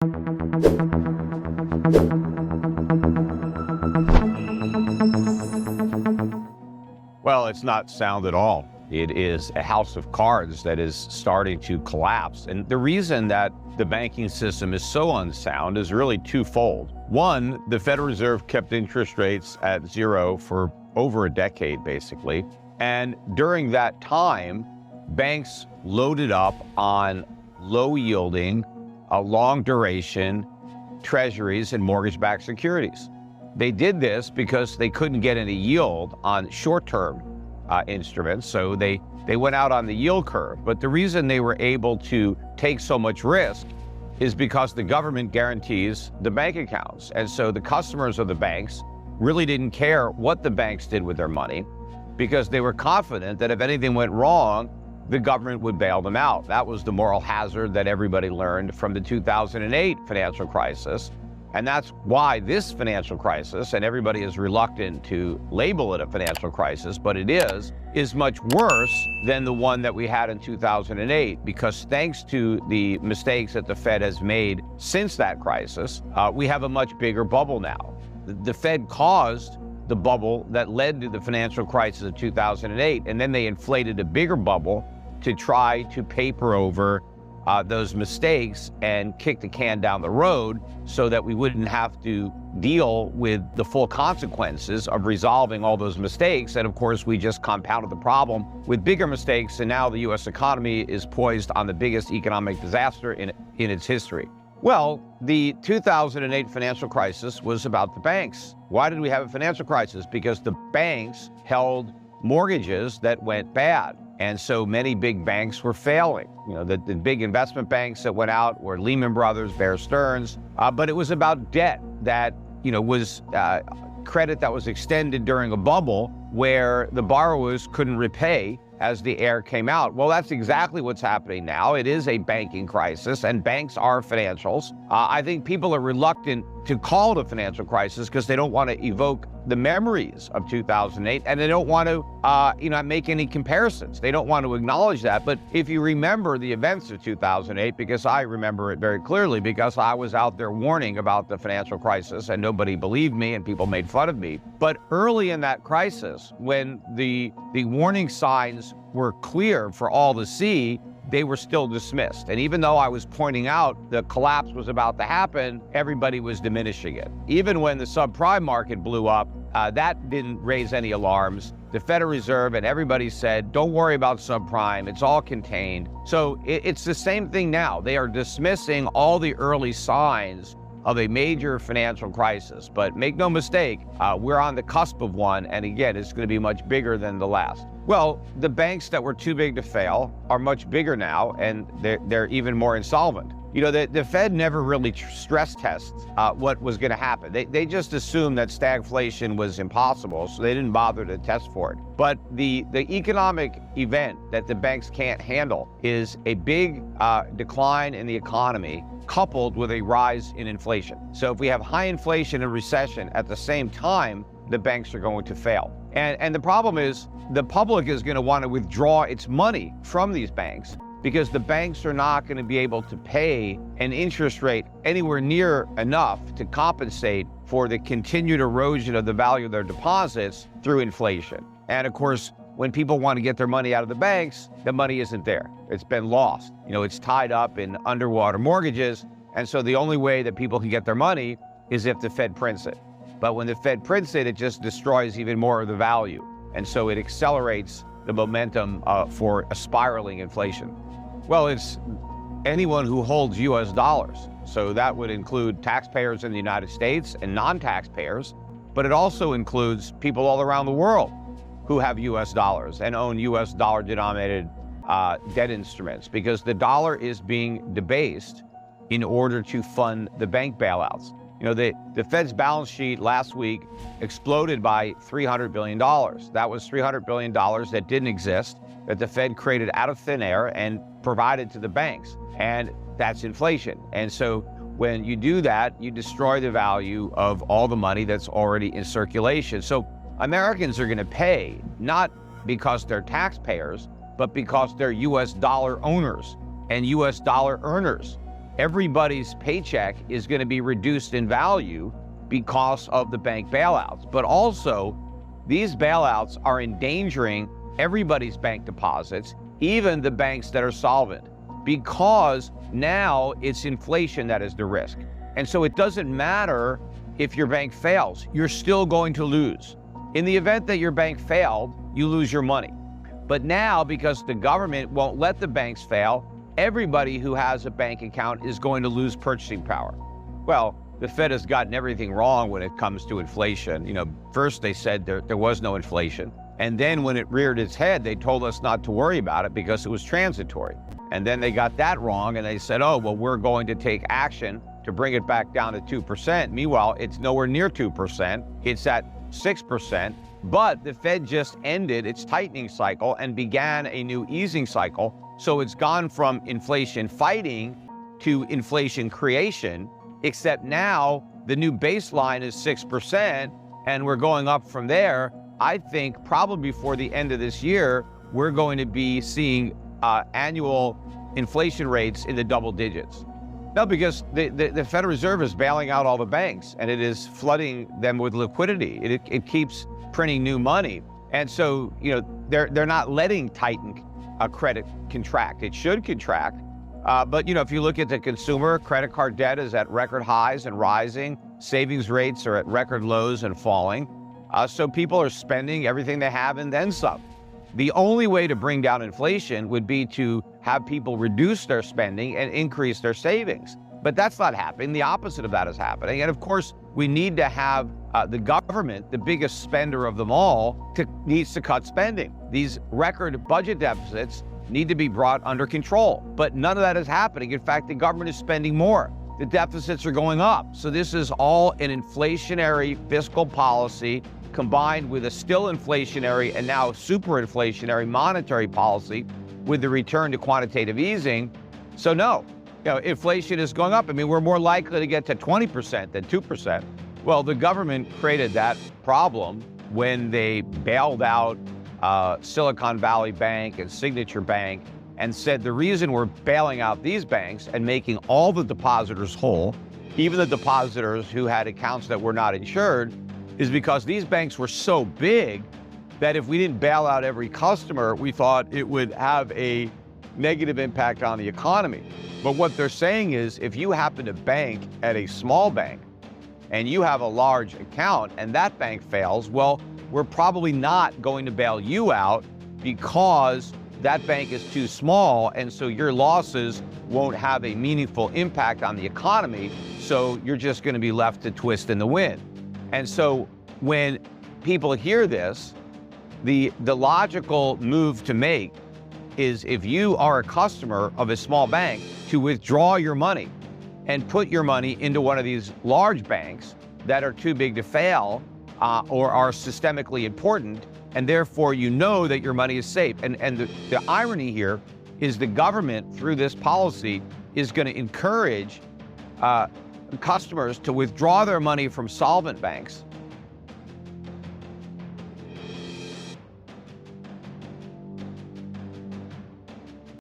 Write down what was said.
Well, it's not sound at all. It is a house of cards that is starting to collapse. And the reason that the banking system is so unsound is really twofold. One, the Federal Reserve kept interest rates at zero for over a decade, basically. And during that time, banks loaded up on low-yielding, long-duration treasuries and mortgage-backed securities. They did this because they couldn't get any yield on short-term instruments, so they went out on the yield curve. But the reason they were able to take so much risk is because the government guarantees the bank accounts. And so the customers of the banks really didn't care what the banks did with their money, because they were confident that if anything went wrong, the government would bail them out. That was the moral hazard that everybody learned from the 2008 financial crisis. And that's why this financial crisis, and everybody is reluctant to label it a financial crisis, but it is much worse than the one that we had in 2008, because thanks to the mistakes that the Fed has made since that crisis, we have a much bigger bubble now. The Fed caused the bubble that led to the financial crisis of 2008, and then they inflated a bigger bubble to try to paper over those mistakes and kick the can down the road so that we wouldn't have to deal with the full consequences of resolving all those mistakes. And of course, we just compounded the problem with bigger mistakes, and now the U.S. economy is poised on the biggest economic disaster in its history. Well, the 2008 financial crisis was about the banks. Why did we have a financial crisis? Because the banks held mortgages that went bad. And so many big banks were failing. You know, the big investment banks that went out were Lehman Brothers, Bear Stearns, but it was about debt that, was credit that was extended during a bubble where the borrowers couldn't repay as the air came out. Well, that's exactly what's happening now. It is a banking crisis, and banks are financials. I think people are reluctant to call it a financial crisis because they don't want to evoke the memories of 2008, and they don't want to, make any comparisons. They don't want to acknowledge that. But if you remember the events of 2008, because I remember it very clearly, because I was out there warning about the financial crisis, and nobody believed me, and people made fun of me. But early in that crisis, when the warning signs were clear for all to see, they were still dismissed. And even though I was pointing out the collapse was about to happen, everybody was diminishing it. Even when the subprime market blew up, that didn't raise any alarms. The Federal Reserve and everybody said, don't worry about subprime, it's all contained. So it's the same thing now. They are dismissing all the early signs of a major financial crisis. But make no mistake, we're on the cusp of one, and again, it's going to be much bigger than the last. Well, the banks that were too big to fail are much bigger now, and they're even more insolvent. The Fed never really stress tests what was going to happen. They just assumed that stagflation was impossible, so they didn't bother to test for it. But the economic event that the banks can't handle is a big decline in the economy coupled with a rise in inflation. So if we have high inflation and recession at the same time, the banks are going to fail. And the problem is the public is going to want to withdraw its money from these banks, because the banks are not going to be able to pay an interest rate anywhere near enough to compensate for the continued erosion of the value of their deposits through inflation. And of course, when people want to get their money out of the banks, the money isn't there. It's been lost. It's tied up in underwater mortgages. And so the only way that people can get their money is if the Fed prints it. But when the Fed prints it, it just destroys even more of the value. And so it accelerates the momentum for a spiraling inflation. Well, it's anyone who holds U.S. dollars. So that would include taxpayers in the United States and non-taxpayers, but it also includes people all around the world who have U.S. dollars and own U.S. dollar-denominated debt instruments, because the dollar is being debased in order to fund the bank bailouts. The Fed's balance sheet last week exploded by $300 billion. That was $300 billion that didn't exist, that the Fed created out of thin air and provided to the banks. And that's inflation. And so when you do that, you destroy the value of all the money that's already in circulation. So Americans are going to pay, not because they're taxpayers, but because they're U.S. dollar owners and U.S. dollar earners. everybody's paycheck is going to be reduced in value because of the bank bailouts. But also, these bailouts are endangering everybody's bank deposits, even the banks that are solvent, because now it's inflation that is the risk. And so it doesn't matter if your bank fails, you're still going to lose. In the event that your bank failed, you lose your money. But now, because the government won't let the banks fail, everybody who has a bank account is going to lose purchasing power. Well, the Fed has gotten everything wrong when it comes to inflation. First they said there was no inflation. And then when it reared its head, they told us not to worry about it because it was transitory. And then they got that wrong and they said, oh, well, we're going to take action to bring it back down to 2%. Meanwhile, it's nowhere near 2%. It's at 6%. But the Fed just ended its tightening cycle and began a new easing cycle. So it's gone from inflation fighting to inflation creation, except now the new baseline is 6%, and we're going up from there. I think probably before the end of this year, we're going to be seeing annual inflation rates in the double digits. No, because the Federal Reserve is bailing out all the banks, and it is flooding them with liquidity. It keeps printing new money. And so, they're not letting tighten credit contract. It should contract. But if you look at the consumer, credit card debt is at record highs and rising. Savings rates are at record lows and falling. So people are spending everything they have and then some. The only way to bring down inflation would be to have people reduce their spending and increase their savings. But that's not happening. The opposite of that is happening. And of course, we need to have the government, the biggest spender of them all, needs to cut spending. These record budget deficits need to be brought under control. But none of that is happening. In fact, the government is spending more. The deficits are going up. So this is all an inflationary fiscal policy combined with a still inflationary and now super inflationary monetary policy with the return to quantitative easing. So no, inflation is going up. We're more likely to get to 20% than 2%. Well, the government created that problem when they bailed out Silicon Valley Bank and Signature Bank and said the reason we're bailing out these banks and making all the depositors whole, even the depositors who had accounts that were not insured, is because these banks were so big that if we didn't bail out every customer, we thought it would have a negative impact on the economy. But what they're saying is if you happen to bank at a small bank and you have a large account and that bank fails, well, we're probably not going to bail you out because that bank is too small, and so your losses won't have a meaningful impact on the economy, so you're just going to be left to twist in the wind. And so when people hear this, the logical move to make is, if you are a customer of a small bank, to withdraw your money and put your money into one of these large banks that are too big to fail or are systemically important, and therefore that your money is safe. And the irony here is the government, through this policy, is going to encourage customers to withdraw their money from solvent banks